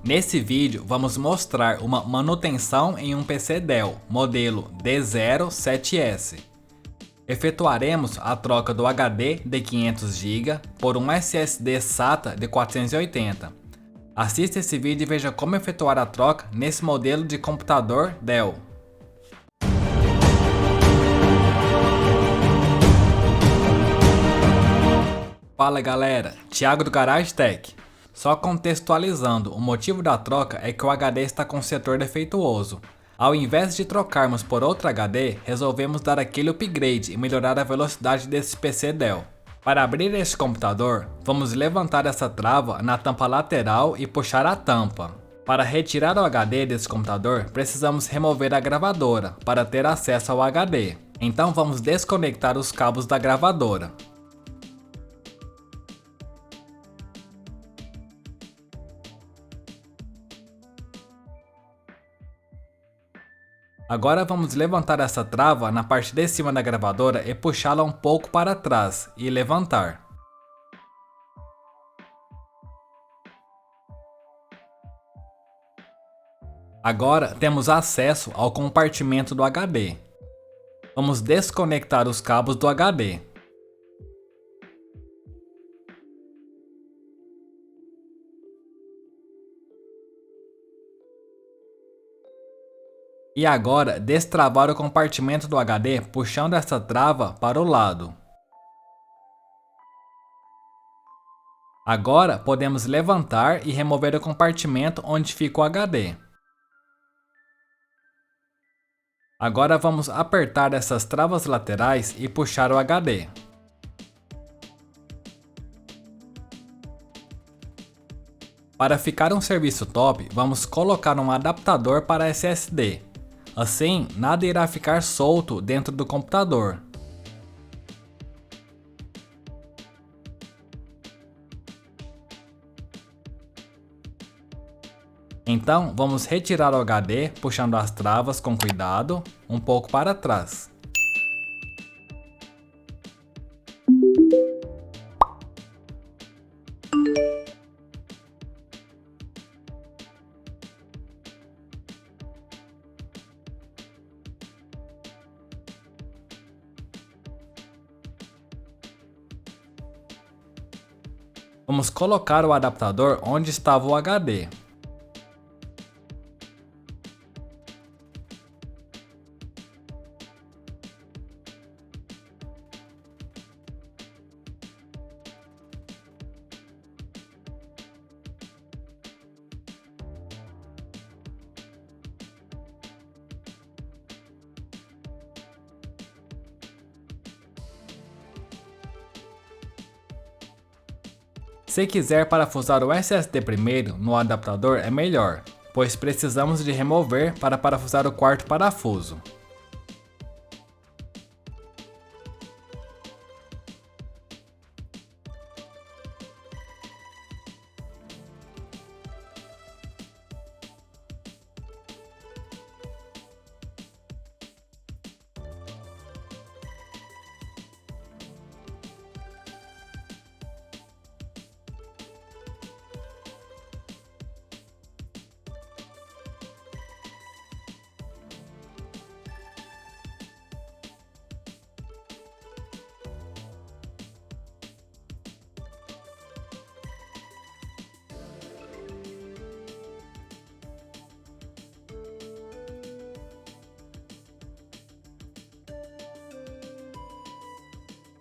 Nesse vídeo vamos mostrar uma manutenção em um PC Dell, modelo D07S. Efetuaremos a troca do HD de 500 GB por um SSD SATA de 480. Assista esse vídeo e veja como efetuar a troca nesse modelo de computador Dell. Fala galera, Thiago do Garage Tech. Só contextualizando, o motivo da troca é que o HD está com setor defeituoso. Ao invés de trocarmos por outro HD, resolvemos dar aquele upgrade e melhorar a velocidade desse PC Dell. Para abrir este computador, vamos levantar essa trava na tampa lateral e puxar a tampa. Para retirar o HD desse computador, precisamos remover a gravadora para ter acesso ao HD. Então vamos desconectar os cabos da gravadora. Agora vamos levantar essa trava na parte de cima da gravadora e puxá-la um pouco para trás e levantar. Agora temos acesso ao compartimento do HD. Vamos desconectar os cabos do HD. E agora destravar o compartimento do HD puxando essa trava para o lado. Agora podemos levantar e remover o compartimento onde fica o HD. Agora vamos apertar essas travas laterais e puxar o HD. Para ficar um serviço top, vamos colocar um adaptador para SSD. Assim, nada irá ficar solto dentro do computador. Então, vamos retirar o HD puxando as travas com cuidado, um pouco para trás. Vamos colocar o adaptador onde estava o HD. Se quiser parafusar o SSD primeiro no adaptador é melhor, pois precisamos de remover para parafusar o quarto parafuso.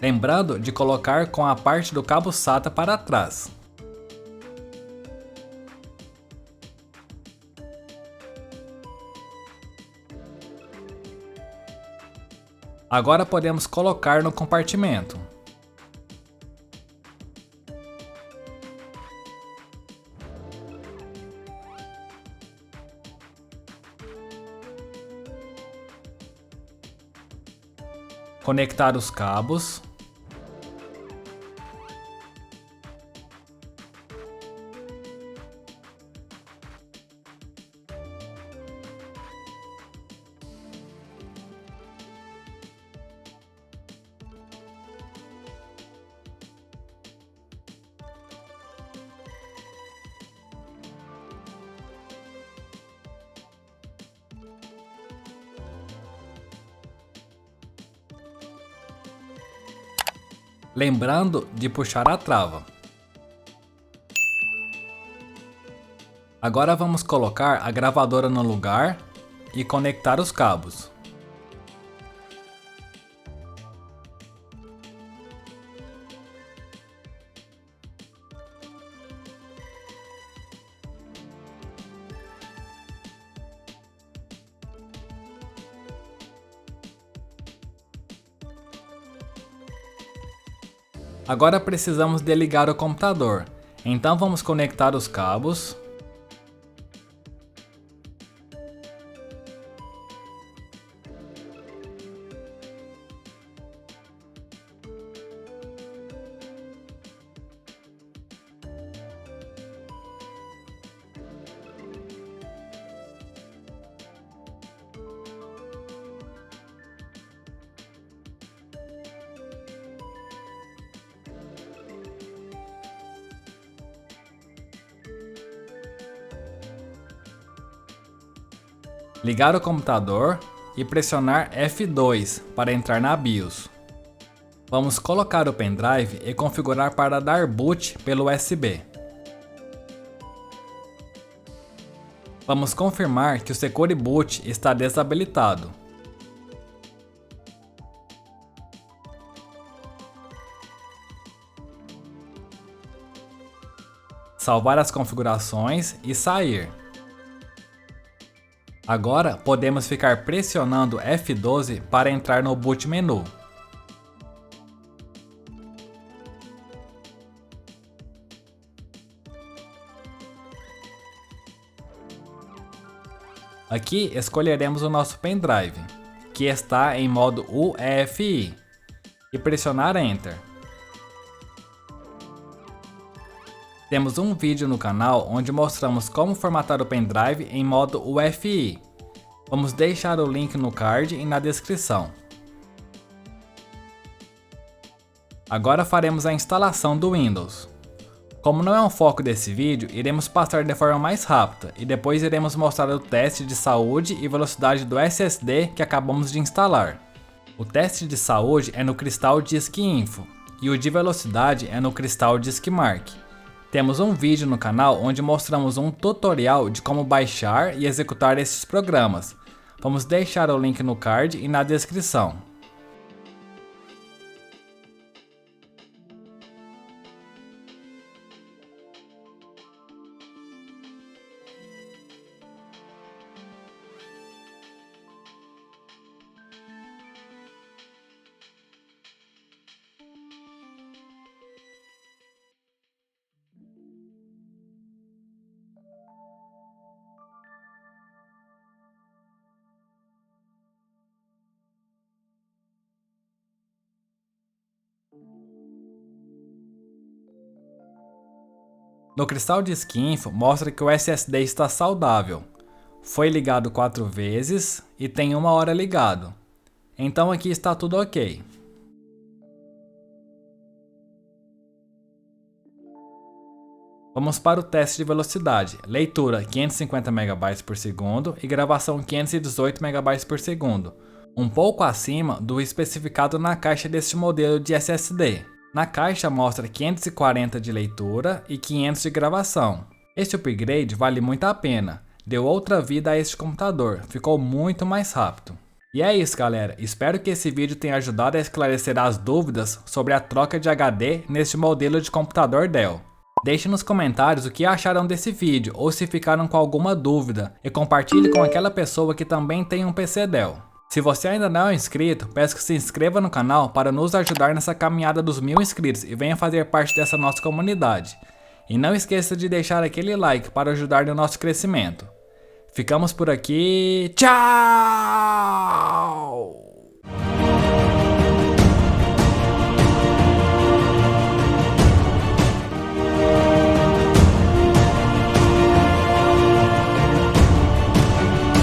Lembrando de colocar com a parte do cabo SATA para trás. Agora podemos colocar no compartimento. Conectar os cabos. lembrando de puxar a trava. Agora vamos colocar a gravadora no lugar e conectar os cabos. Agora precisamos de ligar o computador, então vamos conectar os cabos. Ligar o computador e pressionar F2 para entrar na BIOS. Vamos colocar o pendrive e configurar para dar boot pelo USB. Vamos confirmar que o Secure Boot está desabilitado. Salvar as configurações e sair. Agora podemos ficar pressionando F12 para entrar no boot menu. Aqui escolheremos o nosso pendrive, que está em modo UEFI, e pressionar Enter. Temos um vídeo no canal onde mostramos como formatar o pendrive em modo UEFI. Vamos deixar o link no card e na descrição. Agora faremos a instalação do Windows. Como não é um foco desse vídeo, iremos passar de forma mais rápida e depois iremos mostrar o teste de saúde e velocidade do SSD que acabamos de instalar. O teste de saúde é no Crystal Disk Info e o de velocidade é no Crystal Disk Mark. Temos um vídeo no canal onde mostramos um tutorial de como baixar e executar esses programas. Vamos deixar o link no card e na descrição. No Crystal Disk Info mostra que o SSD está saudável. Foi ligado 4 vezes e tem 1 hora ligado. Então aqui está tudo ok. Vamos para o teste de velocidade. Leitura 550 MB por segundo e gravação 518 MB por segundo. Um pouco acima do especificado na caixa deste modelo de SSD. Na caixa mostra 540 de leitura e 500 de gravação. Este upgrade vale muito a pena, deu outra vida a este computador, ficou muito mais rápido. E é isso, galera, espero que esse vídeo tenha ajudado a esclarecer as dúvidas sobre a troca de HD neste modelo de computador Dell. Deixe nos comentários o que acharam desse vídeo ou se ficaram com alguma dúvida e compartilhe com aquela pessoa que também tem um PC Dell. Se você ainda não é inscrito, peço que se inscreva no canal para nos ajudar nessa caminhada dos 1000 inscritos e venha fazer parte dessa nossa comunidade. E não esqueça de deixar aquele like para ajudar no nosso crescimento. Ficamos por aqui, tchau!